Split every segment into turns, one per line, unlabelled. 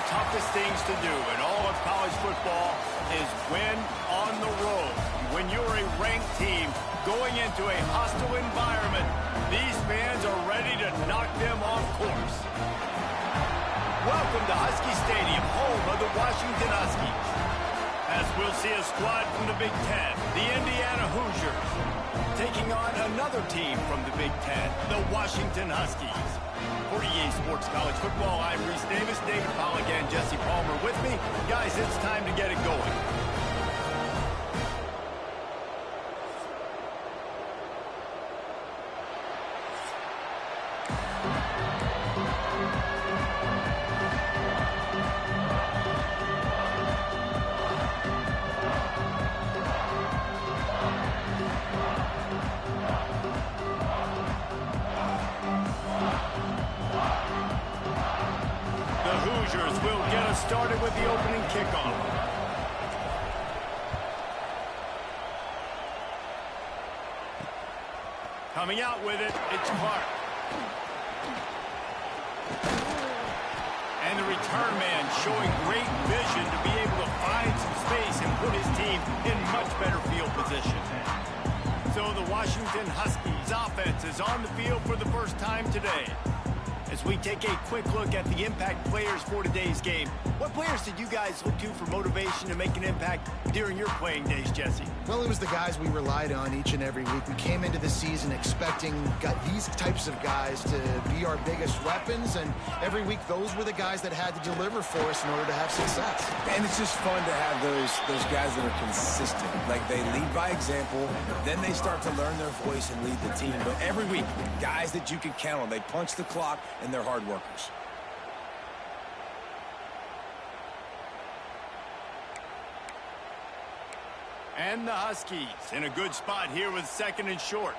the toughest things to do in all of college football is win on the road. When you're a ranked team going into a hostile environment, these fans are ready to knock them off course. Welcome to Husky Stadium, home of the Washington Huskies. As we'll see a squad from the Big Ten, the Indiana Hoosiers, taking on another team from the Big Ten, the Washington Huskies. For EA Sports College Football, I'm Reese Davis, David Pollack, and Jesse Palmer with me. Guys, it's time to get it going. Will get us started with the opening kickoff. Coming out with it, it's Clark. And the return man showing great vision to be able to find some space and put his team in much better field position. So the Washington Huskies offense is on the field for the first time today. As we take a quick look at the impact players for today's game, what players did you guys look to for motivation to make an impact during your playing days, Jesse?
Well, it was the guys we relied on each and every week. We came into the season expecting these types of guys to be our biggest weapons, and every week those were the guys that had to deliver for us in order to have success.
And it's just fun to have those guys that are consistent. Like, they lead by example, then they start to learn their voice and lead the team. But every week, guys that you can count on, they punch the clock, and they're hard workers.
And the Huskies in a good spot here with second and short.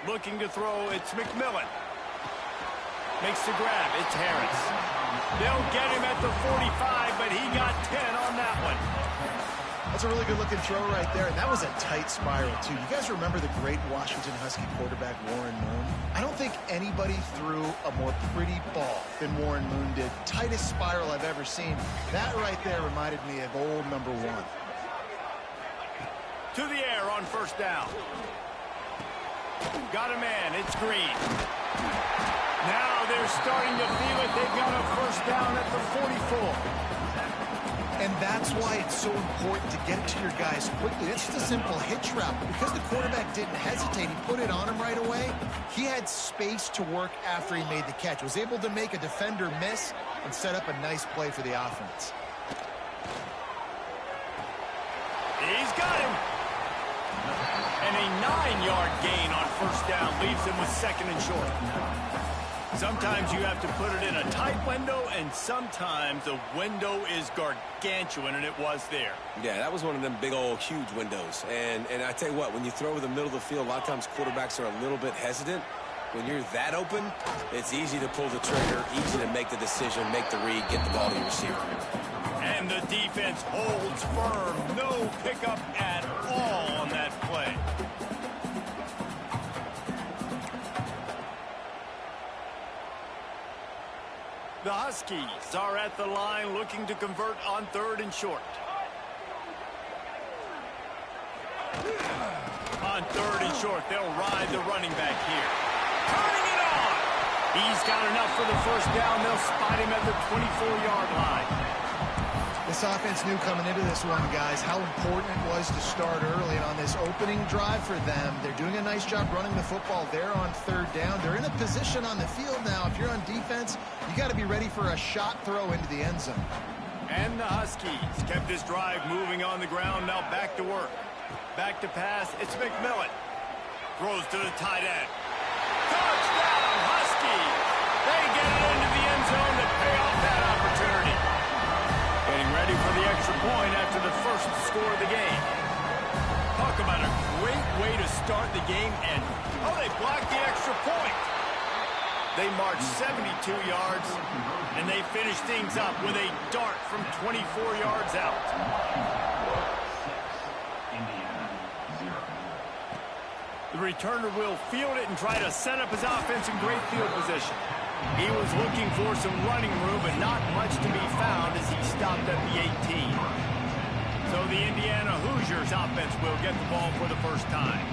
Looking to throw, it's McMillan. Makes the grab, it's Harris. They'll get him at the 45, but he got 10 on that one.
That's a really good-looking throw right there, and that was a tight spiral, too. You guys remember the great Washington Husky quarterback, Warren Moon? I don't think anybody threw a more pretty ball than Warren Moon did. Tightest spiral I've ever seen. That right there reminded me of old number one.
To the air on first down. Got a man, it's Green. Now they're starting to feel it. They've got a first down at the 44.
And that's why it's so important to get it to your guys quickly. It's just a simple hitch route. Because the quarterback didn't hesitate, he put it on him right away. He had space to work after he made the catch. Was able to make a defender miss and set up a nice play for the offense.
He's got him. And a 9-yard gain on first down leaves him with second and short. Sometimes you have to put it in a tight window, and sometimes the window is gargantuan, and it was there.
Yeah, that was one of them big old huge windows. And I tell you what, when you throw over the middle of the field, a lot of times quarterbacks are a little bit hesitant. When you're that open, it's easy to pull the trigger, easy to make the decision, make the read, get the ball to your receiver.
And the defense holds firm. No pickup at all on that play. The Huskies are at the line looking to convert on third and short. On third and short, they'll ride the running back here. Turning it on! He's got enough for the first down. They'll spot him at the 24-yard line.
This offense knew coming into this one, guys, how important it was to start early. And on this opening drive for them, they're doing a nice job running the football. They're on third down. They're in a position on the field now. If you're on defense, you got to be ready for a shot throw into the end zone.
And the Huskies kept this drive moving on the ground. Now back to work. Back to pass. It's McMillan. Throws to the tight end. Touchdown, Huskies! They get it into the end zone to pay off that opportunity. Getting ready for the extra point after the first score of the game. Talk about a great way to start the game, and they blocked the extra point. They marched 72 yards, and they finished things up with a dart from 24 yards out. The returner will field it and try to set up his offense in great field position. He was looking for some running room, but not much to be found as he stopped at the 18. So the Indiana Hoosiers offense will get the ball for the first time.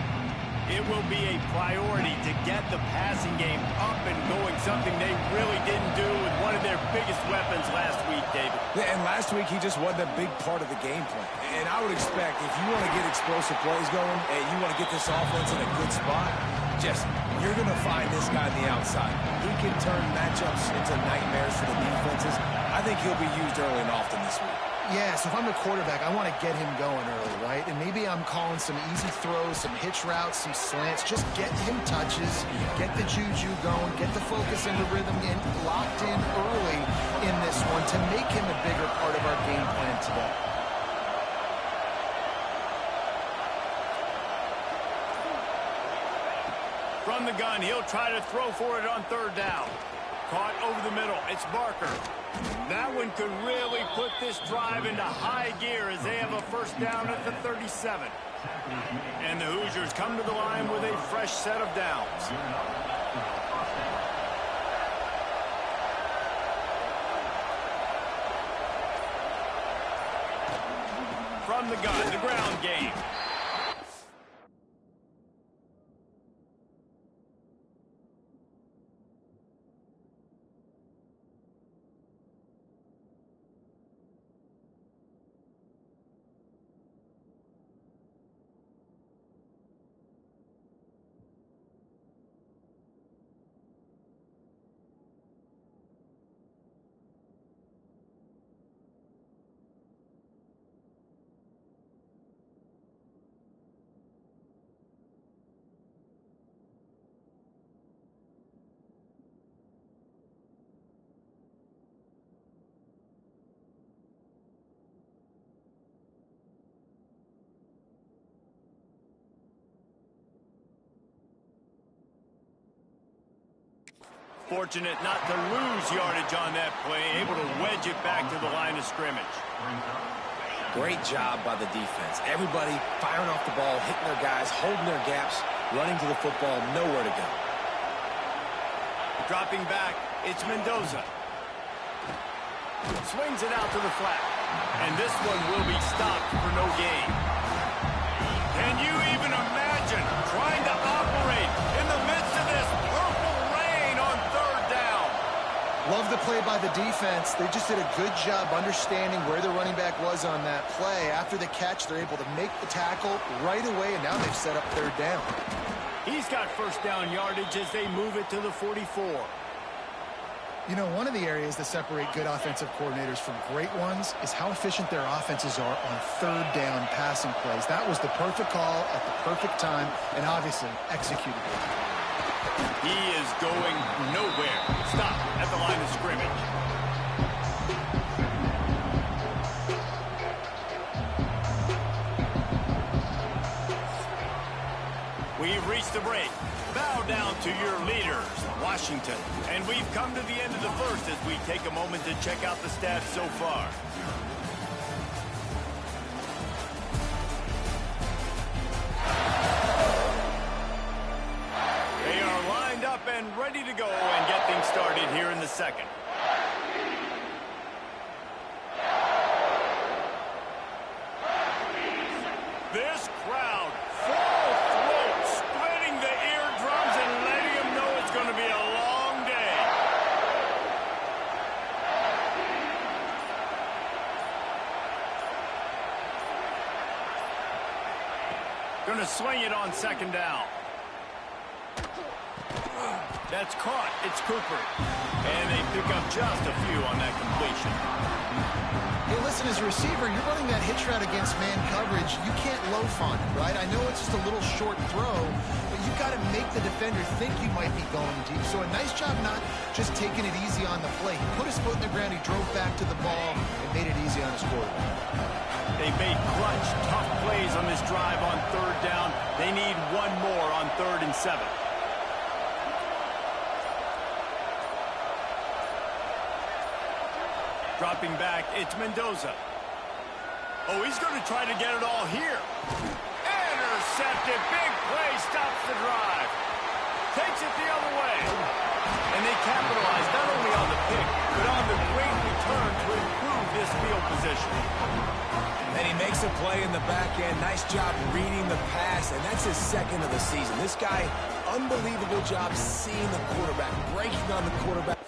It will be a priority to get the passing game up and going, something they really didn't do with one of their biggest weapons last week, David.
Yeah, and last week he just wasn't a big part of the game plan. And I would expect if you want to get explosive plays going and you want to get this offense in a good spot, you're going to find this guy on the outside. He can turn matchups into nightmares for the defenses. I think he'll be used early and often this week.
Yeah, so if I'm the quarterback, I want to get him going early, right? And maybe I'm calling some easy throws, some hitch routes, some slants. Just get him touches, get the juju going, get the focus and the rhythm locked in early in this one to make him a bigger part of our game plan today.
From the gun, he'll try to throw for it on third down. Caught over the middle. It's Barker. That one could really put this drive into high gear as they have a first down at the 37. And the Hoosiers come to the line with a fresh set of downs. From the gun, the ground game. Fortunate not to lose yardage on that play, able to wedge it back to the line of scrimmage.
Great job by the defense. Everybody firing off the ball, hitting their guys, holding their gaps, running to the football, nowhere to go.
Dropping back, it's Mendoza. Swings it out to the flat. And this one will be stopped for no gain. Can you even imagine trying to operate in the midst of this purple rain on third down?
Love the play by the defense. They just did a good job understanding where the running back was on that play. After the catch, they're able to make the tackle right away, and now they've set up third down.
He's got first down yardage as they move it to the 44.
You know, one of the areas that separate good offensive coordinators from great ones is how efficient their offenses are on third down passing plays. That was the perfect call at the perfect time and obviously executed it.
He is going nowhere. Stop at the line of scrimmage. We've reached the break. Bow down to your leaders, Washington. And we've come to the end of the first as we take a moment to check out the stats so far. They are lined up and ready to go and get things started here in the second. This crowd, full throat, splitting the eardrums and letting them know it's going to be a long day. Going to swing it on second down. That's caught. It's Cooper. And they pick up just a few on that completion.
Hey, listen, as a receiver, you're running that hitch route against man coverage. You can't loaf on it, right? I know it's just a little short throw, but you've got to make the defender think you might be going deep. So a nice job not just taking it easy on the play. He put his foot in the ground, he drove back to the ball, and made it easy on his quarterback.
They made clutch, tough plays on this drive on third down. They need one more on 3rd and 7. Dropping back, it's Mendoza. Oh, he's going to try to get it all here. intercepted. Big play stops the drive. Takes it the other way. And they capitalize not only on the pick, but on the great return to improve this field position.
And he makes a play in the back end. Nice job reading the pass, and that's his second of the season. This guy, unbelievable job seeing the quarterback, breaking on the quarterback.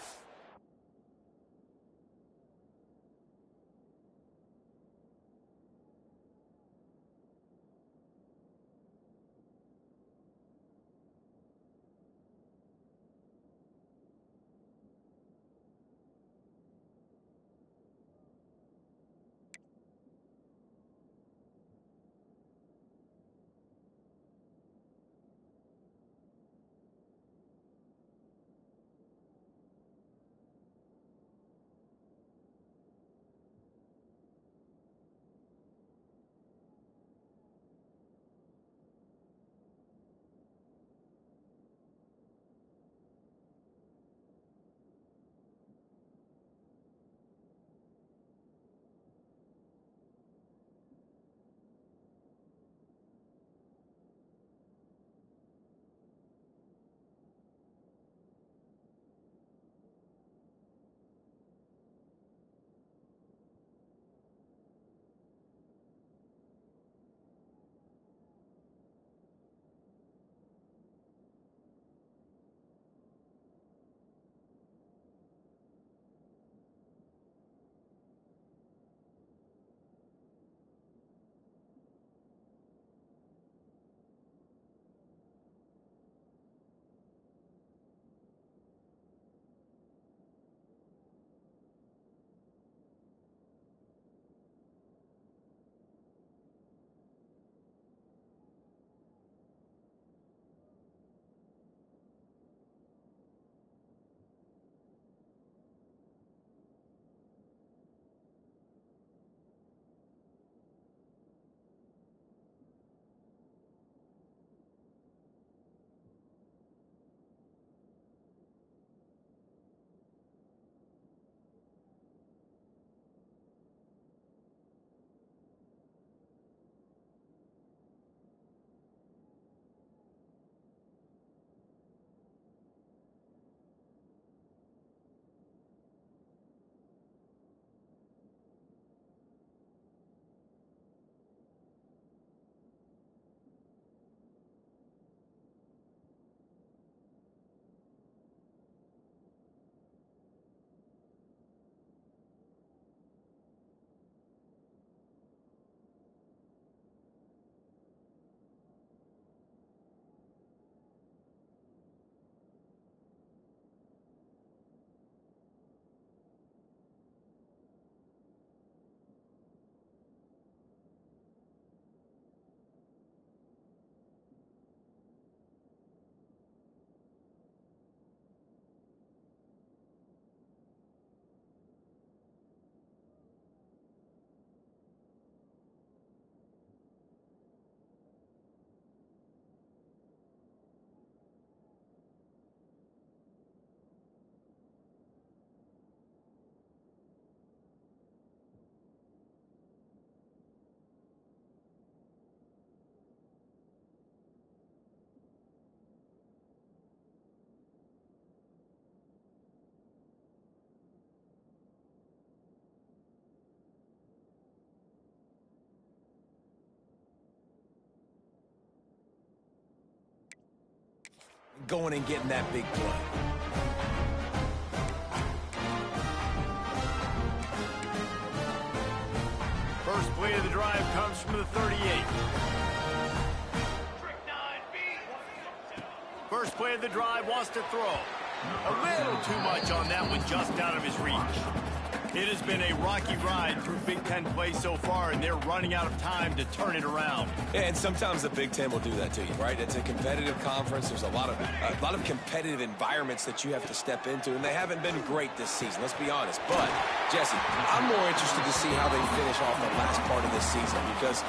Going and getting that big play.
First play of the drive comes from the 38. First play of the drive wants to throw. A little too much on that one, just out of his reach. It has been a rocky ride through Big Ten play so far, and they're running out of time to turn it around.
Yeah, and sometimes the Big Ten will do that to you, right? It's a competitive conference. There's a lot of competitive environments that you have to step into, and they haven't been great this season, let's be honest. But, Jesse, I'm more interested to see how they finish off the last part of this season, because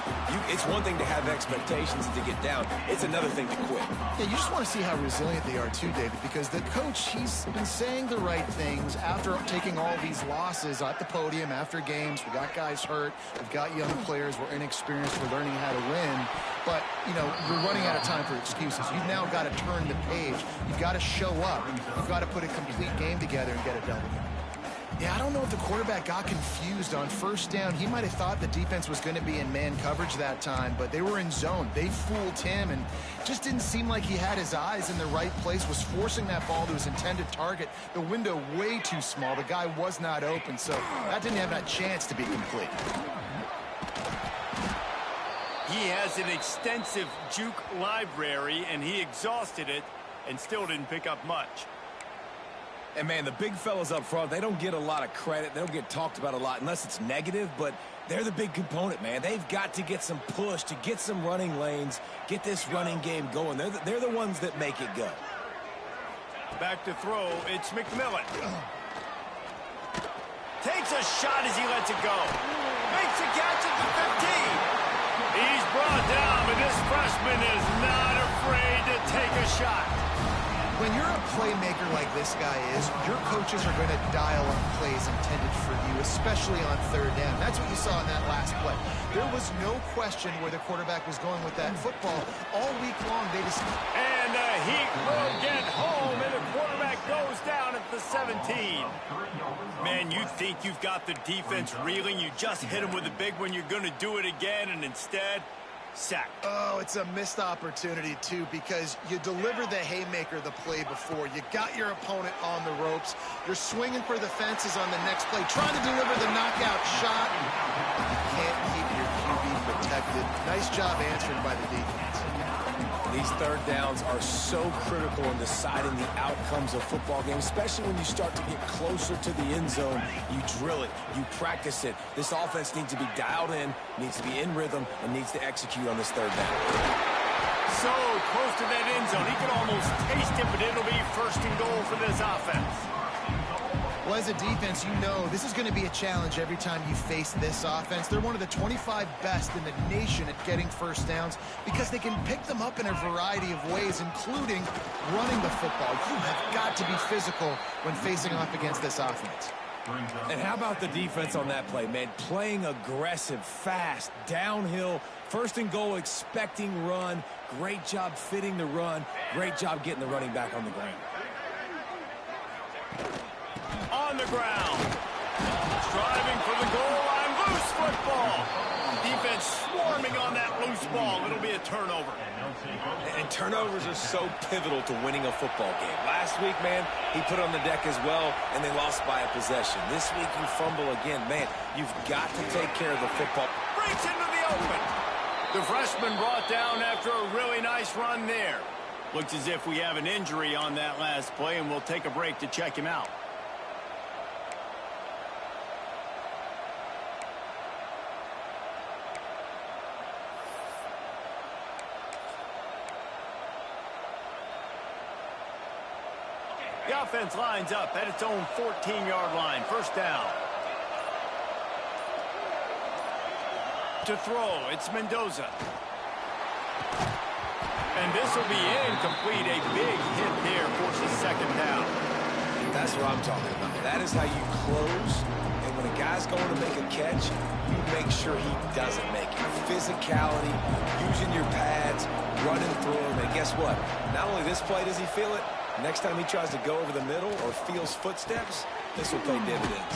it's one thing to have expectations and to get down. It's another thing to quit.
Yeah, you just want to see how resilient they are too, David, because the coach, he's been saying the right things after taking all these losses. is at the podium after games. We got guys hurt. We've got young players. We're inexperienced. We're learning how to win. But, you know, we're running out of time for excuses. You've now got to turn the page. You've got to show up. You've got to put a complete game together and get a W. Yeah, I don't know if the quarterback got confused on first down. He might have thought the defense was going to be in man coverage that time, but they were in zone. They fooled him and just didn't seem like he had his eyes in the right place, was forcing that ball to his intended target. The window way too small. The guy was not open, so that didn't have that chance to be complete.
He has an extensive juke library, and he exhausted it and still didn't pick up much.
And, man, the big fellas up front, they don't get a lot of credit. They don't get talked about a lot unless it's negative, but they're the big component, man. They've got to get some push, to get some running lanes, get this running game going. They're the ones that make it go.
Back to throw, it's McMillan. Takes a shot as he lets it go. Makes a catch at the 15. He's brought down, but this freshman is not afraid to take a shot.
When you're a playmaker like this guy is, your coaches are going to dial up plays intended for you, especially on third down. That's what you saw in that last play. There was no question where the quarterback was going with that football. All week long, they just...
And the Heat will get home, and the quarterback goes down at the 17. Man, you think you've got the defense reeling. You just hit him with a big one. You're going to do it again, and instead... sack.
Oh, it's a missed opportunity, too, because you deliver the haymaker the play before. You got your opponent on the ropes. You're swinging for the fences on the next play, trying to deliver the knockout shot. You can't keep your QB protected. Nice job answering by the defense.
These third downs are so critical in deciding the outcomes of football games, especially when you start to get closer to the end zone. You drill it, you practice it. This offense needs to be dialed in, needs to be in rhythm, and needs to execute on this third down.
So close to that end zone. He can almost taste it, but it'll be first and goal for this offense.
Well, as a defense, you know this is going to be a challenge every time you face this offense. They're one of the 25 best in the nation at getting first downs because they can pick them up in a variety of ways, including running the football. You have got to be physical when facing off against this offense.
And how about the defense on that play, man? Playing aggressive, fast, downhill, first and goal, expecting run. Great job fitting the run. Great job getting the running back on the ground.
On the ground. Striving for the goal line. Loose football. Defense swarming on that loose ball. It'll be a turnover.
And turnovers are so pivotal to winning a football game. Last week, man, he put on the deck as well, and they lost by a possession. This week, you fumble again. Man, you've got to take care of the football.
Breaks into the open. The freshman brought down after a really nice run there. Looks as if we have an injury on that last play, and we'll take a break to check him out. The offense lines up at its own 14-yard line. First down. To throw, it's Mendoza. And this will be incomplete. A big hit there forces second down.
That's what I'm talking about. That is how you close. And when a guy's going to make a catch, you make sure he doesn't make it. Physicality, using your pads, running through him. And guess what? Not only this play does he feel it, next time he tries to go over the middle or feels footsteps, this will pay dividends.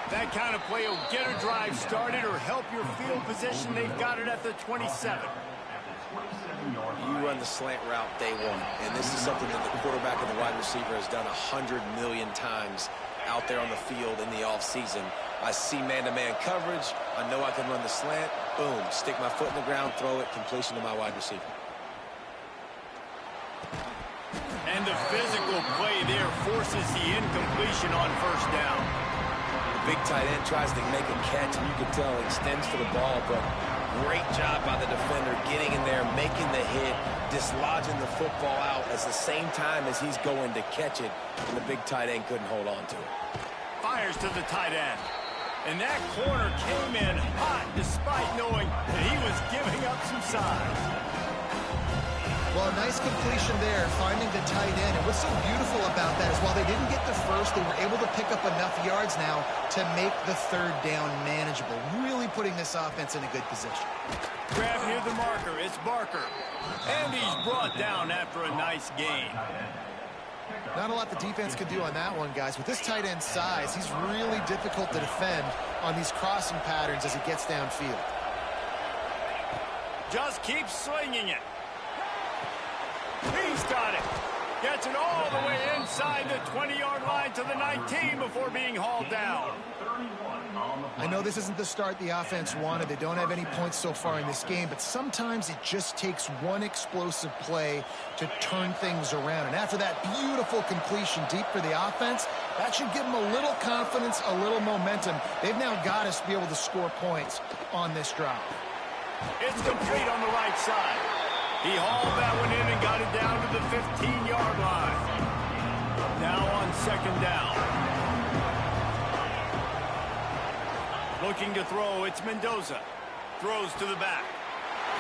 That kind of play will get a drive started or help your field position. They've got it at the 27.
You run the slant route day one, and this is something that the quarterback and the wide receiver has done 100 million times out there on the field in the offseason. I see man-to-man coverage. I know I can run the slant. Boom, stick my foot in the ground, throw it, completion to my wide receiver.
And the physical play there forces the incompletion on first down.
The big tight end tries to make a catch, and you can tell he extends for the ball, but great job by the defender getting in there, making the hit, dislodging the football out at the same time as he's going to catch it, and the big tight end couldn't hold on to it.
Fires to the tight end. And that corner came in hot despite knowing that he was giving up some size.
Well, a nice completion there, finding the tight end. And what's so beautiful about that is while they didn't get the first, they were able to pick up enough yards now to make the third down manageable, really putting this offense in a good position.
Grab near the marker. It's Barker. And he's brought down after a nice gain.
Not a lot the defense could do on that one, guys. With this tight end size, he's really difficult to defend on these crossing patterns as he gets downfield.
Just keeps swinging it. He's got it. Gets it all the way inside the 20-yard line to the 19 before being hauled down.
I know this isn't the start the offense wanted. They don't have any points so far in this game, but sometimes it just takes one explosive play to turn things around. And after that beautiful completion deep for the offense, that should give them a little confidence, a little momentum. They've now got us to be able to score points on this drive.
It's complete on the right side. He hauled that one in and got it down to the 15-yard line. Now on second down. Looking to throw, it's Mendoza. Throws to the back.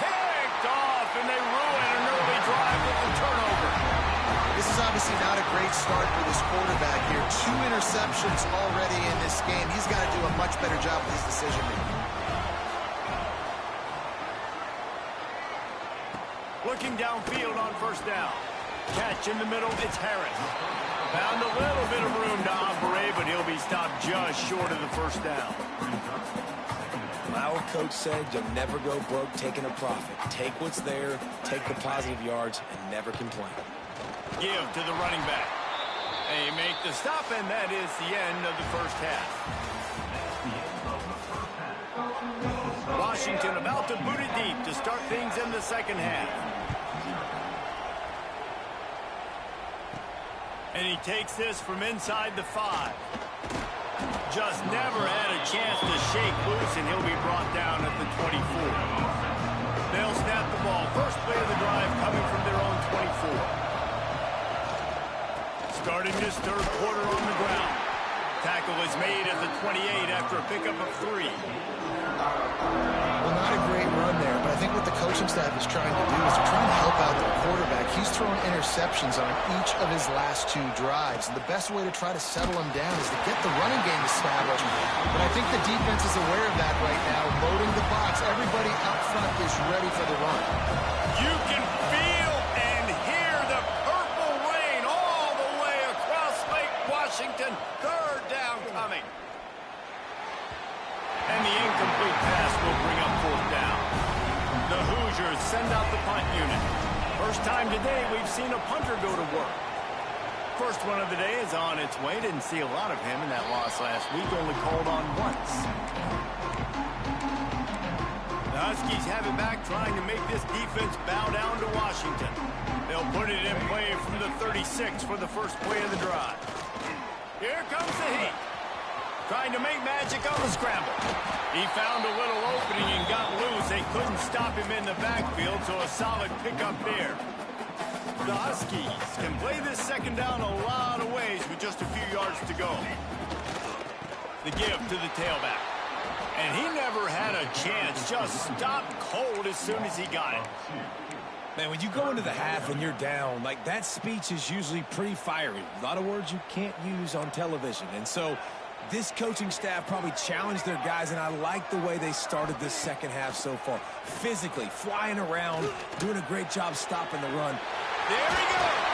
Picked off, and they ruin an early drive with the turnover.
This is obviously not a great start for this quarterback here. 2 interceptions already in this game. He's got to do a much better job with his decision-making.
Looking downfield on first down. Catch in the middle, it's Harris. Found a little bit of room to operate, but he'll be stopped just short of the first down.
Our coach said you'll never go broke taking a profit. Take what's there, take the positive yards, and never complain.
Give to the running back. They make the stop, and that is the end of the first half. Washington about to boot it deep to start things in the second half. And he takes this from inside the 5. Just never had a chance to shake loose, and he'll be brought down at the 24. They'll snap the ball. First play of the drive coming from their own 24. Starting this third quarter on the ground. Tackle is made at the 28 after a pickup of 3.
Well, not a great run there, but I think what the coaching staff is trying to do is they're trying to help out their quarterback. He's thrown interceptions on each of his last 2 drives, and the best way to try to settle him down is to get the running game established. But I think the defense is aware of that right now, loading the box. Everybody up front is ready for the run.
You can feel and hear the purple rain all the way across Lake Washington. Third down coming. And the incomplete pass will bring up fourth down. The Hoosiers send out the punt unit. First time today we've seen a punter go to work. First one of the day is on its way. Didn't see a lot of him in that loss last week. Only called on once. The Huskies have it back, trying to make this defense bow down to Washington. They'll put it in play from the 36 for the first play of the drive. Here comes the heat. Trying to make magic on the scramble. He found a little opening and got loose. They couldn't stop him in the backfield, so a solid pickup there. The Huskies can play this second down a lot of ways with just a few yards to go. The give to the tailback. And he never had a chance. Just stopped cold as soon as he got it.
Man, when you go into the half and you're down, like that speech is usually pretty fiery. A lot of words you can't use on television. And so this coaching staff probably challenged their guys, and I like the way they started this second half so far. Physically, flying around, doing a great job stopping the run.
There he goes.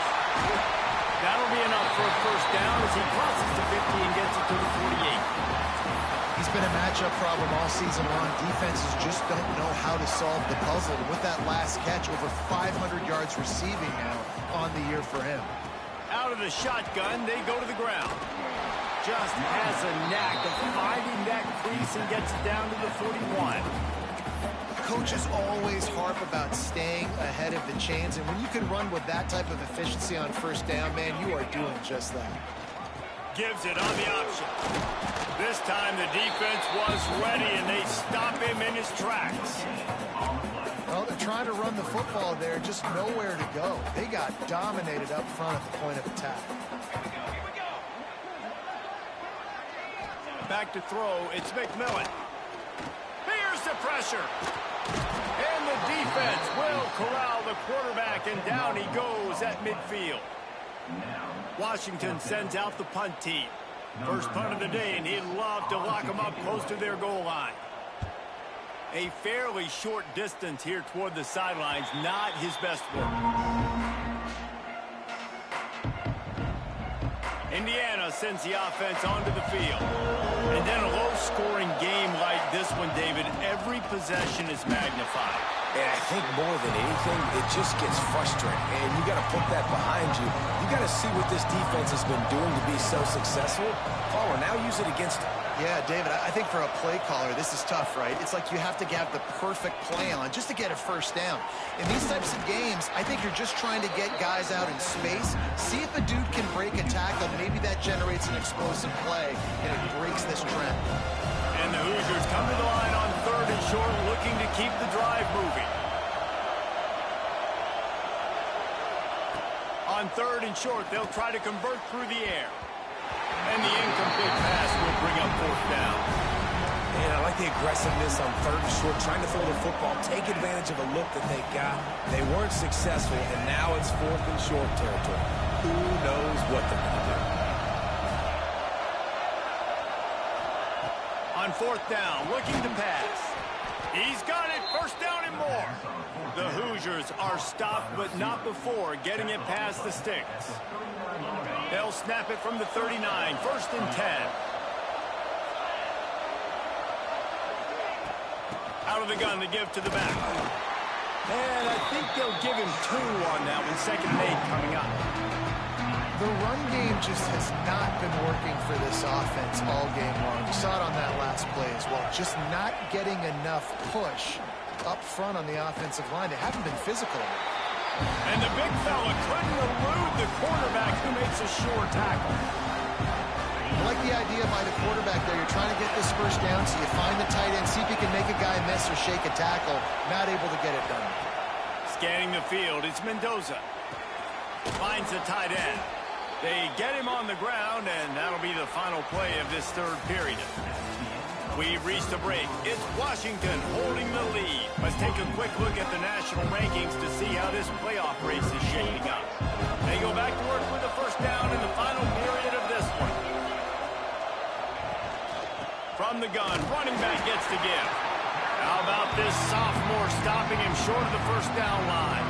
That'll be enough for a first down as he crosses the 50 and gets it to the 48.
He's been a matchup problem all season long. Defenses just don't know how to solve the puzzle. And with that last catch, over 500 yards receiving now on the year for him.
Out of the shotgun, they go to the ground. Just has a knack of finding that crease and gets it down to the 41.
Coaches always harp about staying ahead of the chains, and when you can run with that type of efficiency on first down, man, you are doing just that.
Gives it on the option. This time the defense was ready, and they stop him in his tracks.
Well, they're trying to run the football there, just nowhere to go. They got dominated up front at the point of attack. Back to throw, it's McMillan.
Here's the pressure. And And the defense will corral the quarterback, and down he goes at midfield. Washington sends out the punt team. First punt of the day, and he'd love to lock them up close to their goal line. A fairly short distance here toward the sidelines, not his best work. Indiana sends the offense onto the field. And then a low-scoring game like this one, David, every possession is magnified.
And I think more than anything, it just gets frustrating. And you got to put that behind you. You got to see what this defense has been doing to be so successful. Caller, now use it against them.
Yeah, David, I think for a play caller, this is tough, right? It's like you have to have the perfect play on just to get a first down. In these types of games, I think you're just trying to get guys out in space, see if a dude can break a tackle. Maybe that generates an explosive play, and it breaks this trend.
And the Hoosiers come to the line on 3rd and short, looking to keep the drive moving. On 3rd and short, they'll try to convert through the air. And the incomplete pass will bring up 4th down.
And I like the aggressiveness on 3rd and short, trying to throw the football, take advantage of a look that they got. They weren't successful, and now it's 4th and short territory. Who knows what they're going to do?
On 4th down, looking to pass. He's got it, 1st down and more. The Hoosiers are stopped, but not before getting it past the sticks. They'll snap it from the 39, 1st and 10. Out of the gun to give to the back. And I think they'll give him 2 on that one, 2nd and 8 coming up.
The run game just has not been working for this offense all game long. You saw it on that last play as well. Just not getting enough push up front on the offensive line. They haven't been physical enough.
And the big fella couldn't elude the quarterback who makes a sure tackle.
I like the idea by the quarterback there. You're trying to get this first down, so you find the tight end, see if you can make a guy miss or shake a tackle. Not able to get it done.
Scanning the field, it's Mendoza. Finds the tight end. They get him on the ground, and that'll be the final play of this 3rd period. We've reached a break. It's Washington holding the lead. Let's take a quick look at the national rankings to see how this playoff race is shaping up. They go back to work with the 1st down in the final period of this one. From the gun, running back gets to give. How about this sophomore stopping him short of the 1st down line?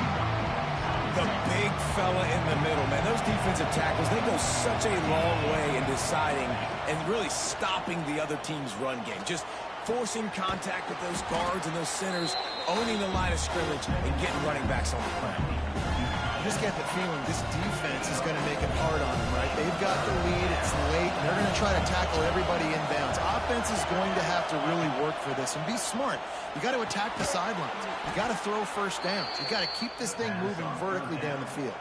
The big fella in the middle, man. Those defensive tackles, they go such a long way in deciding and really stopping the other team's run game. Just forcing contact with those guards and those centers, owning the line of scrimmage, and getting running backs on the ground.
You just get the feeling this defense is going to make it hard on them, right? They've got the lead. It's late. And they're going to try to tackle everybody inbounds. Offense is going to have to really work for this and be smart. You got to attack the sidelines. You got to throw 1st downs. You got to keep this thing moving vertically down the field.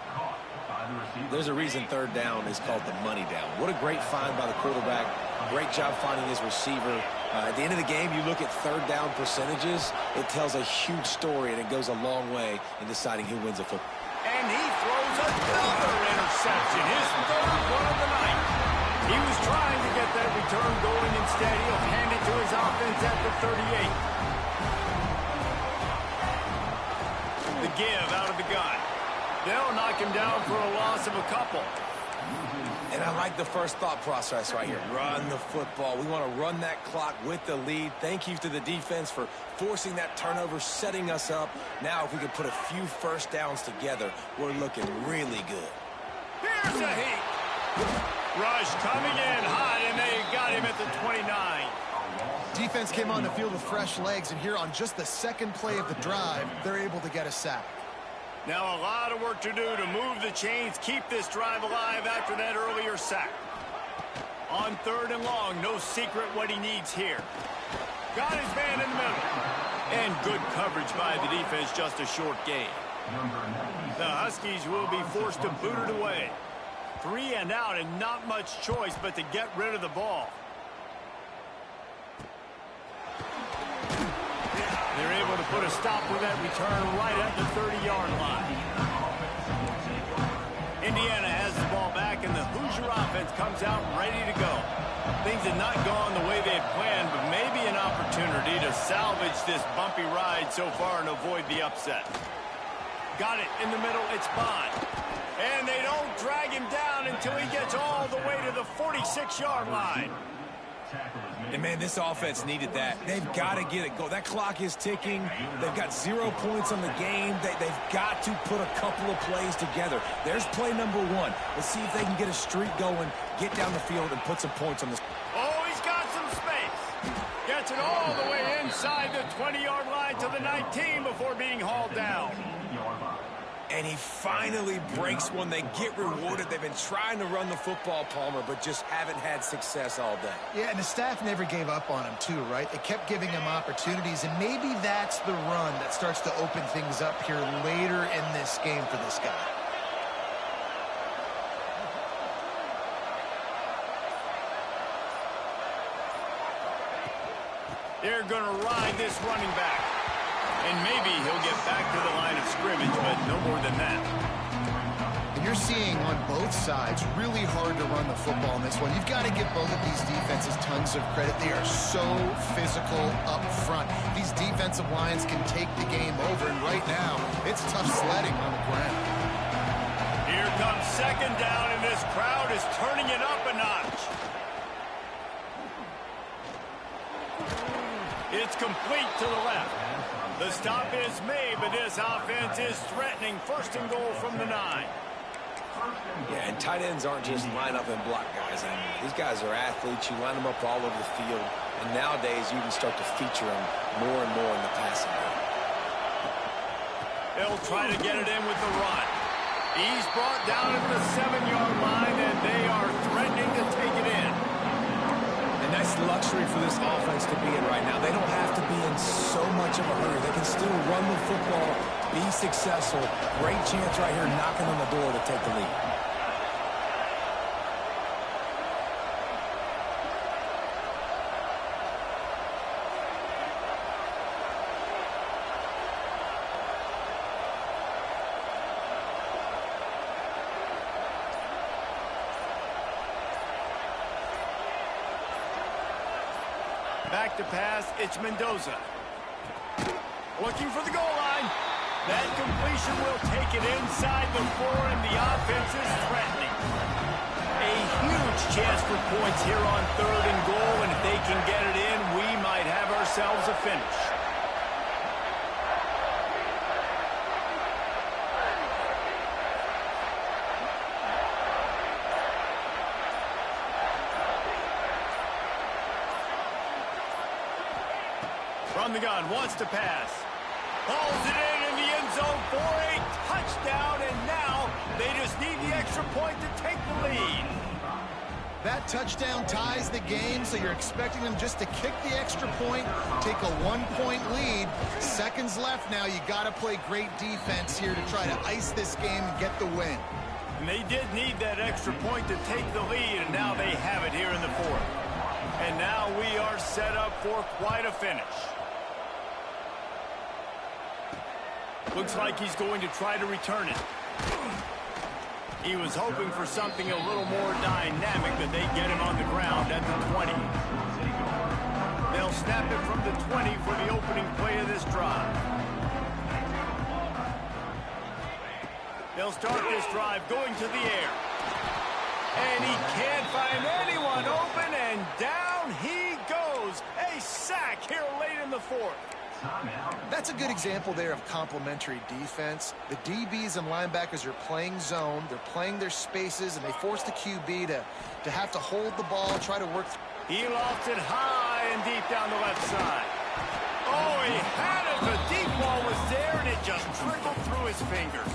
There's a reason 3rd down is called the money down. What a great find by the quarterback. Great job finding his receiver. At the end of the game, you look at 3rd down percentages. It tells a huge story, and it goes a long way in deciding who wins a football.
And he throws another interception, his 3rd one of the night. He was trying to get that return going. Instead, he'll hand it to his offense at the 38. The give out of the gun. They'll knock him down for a loss of a couple.
And I like the first thought process right here. Run the football. We want to run that clock with the lead. Thank you to the defense for forcing that turnover, setting us up. Now, if we could put a few 1st downs together, we're looking really good.
Here's a heat. Rush coming in high, and they got him at the 29.
Defense came on the field with fresh legs, and here on just the 2nd play of the drive, they're able to get a sack.
Now a lot of work to do to move the chains, keep this drive alive after that earlier sack. On 3rd and long, no secret what he needs here. Got his man in the middle. And good coverage by the defense, just a short gain. The Huskies will be forced to boot it away. 3 and out, and not much choice but to get rid of the ball. They're able to put a stop to that return right at the 30-yard line. Indiana has the ball back, and the Hoosier offense comes out ready to go. Things had not gone the way they had planned, but maybe an opportunity opportunity to salvage this bumpy ride so far and avoid the upset. Got it in the middle. It's Bond. And they don't drag him down until he gets all the way to the 46-yard line.
And, man, this offense needed that. They've got to get it going. That clock is ticking. They've got 0 points on the game. They've got to put a couple of plays together. There's play number 1. Let's see if they can get a streak going, get down the field, and put some points on this.
Oh, he's got some space. Gets it all the way inside the 20-yard line to the 19 before being hauled down.
And he finally breaks one. They get rewarded. They've been trying to run the football, Palmer, but just haven't had success all day.
Yeah, and the staff never gave up on him, too, right? They kept giving him opportunities, and maybe that's the run that starts to open things up here later in this game for this guy.
They're going to ride this running back. And maybe he'll get back to the line of scrimmage, but no more than that.
And you're seeing on both sides really hard to run the football in this one. You've got to give both of these defenses tons of credit. They are so physical up front. These defensive lines can take the game over, and right now, it's tough sledding on the ground.
Here comes second down, and this crowd is turning it up a notch. It's complete to the left. The stop is made, but this offense is threatening. First and goal from the 9.
Yeah, and tight ends aren't just line up and block guys. I mean, these guys are athletes. You line them up all over the field. And nowadays, you can start to feature them more and more in the passing game.
They'll try to get it in with the run. He's brought down at the 7-yard line, and they are threatening to take it in.
A nice luxury for this offense to be in right now. They don't have to be in so much of a hurry. They can still run the football, be successful. Great chance right here knocking on the door to take the lead.
Back to pass, it's Mendoza. Looking for the goal line. That completion will take it inside the 4, and the offense is threatening. A huge chance for points here on 3rd and goal, and if they can get it in, we might have ourselves a finish. From the gun, wants to pass. Hauls it in the end zone for a touchdown, and now they just need the extra point to take the lead.
That touchdown ties the game, so you're expecting them just to kick the extra point, take a 1-point lead. Seconds left now. You got to play great defense here to try to ice this game and get the win.
And they did need that extra point to take the lead, and now they have it here in the 4th. And now we are set up for quite a finish. Looks like he's going to try to return it. He was hoping for something a little more dynamic, but they get him on the ground at the 20. They'll snap it from the 20 for the opening play of this drive. They'll start this drive going to the air. And he can't find anyone open, and down he goes. A sack here late in the 4th.
That's a good example there of complementary defense. The DBs and linebackers are playing zone. They're playing their spaces, and they force the QB to have to hold the ball, try to work.
He lofts it high and deep down the left side. Oh, he had it. The deep ball was there, and it just trickled through his fingers.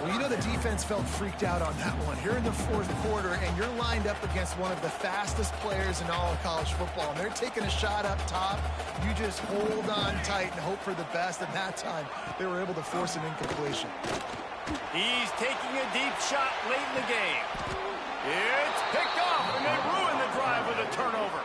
Well, you know the defense felt freaked out on that one. Here in the 4th quarter, and you're lined up against one of the fastest players in all of college football, and they're taking a shot up top. You just hold on tight and hope for the best. At that time, they were able to force an incompletion.
He's taking a deep shot late in the game. It's picked off, and they ruin the drive with a turnover.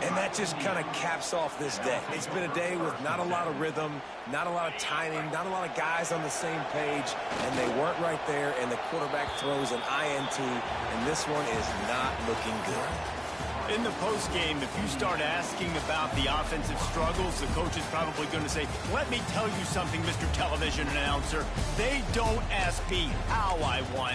And that just kind of caps off this day. It's been a day with not a lot of rhythm, not a lot of timing, not a lot of guys on the same page, and they weren't right there, and the quarterback throws an INT, and this one is not looking good.
In the postgame, if you start asking about the offensive struggles, the coach is probably going to say, let me tell you something, Mr. Television Announcer. They don't ask me how I won.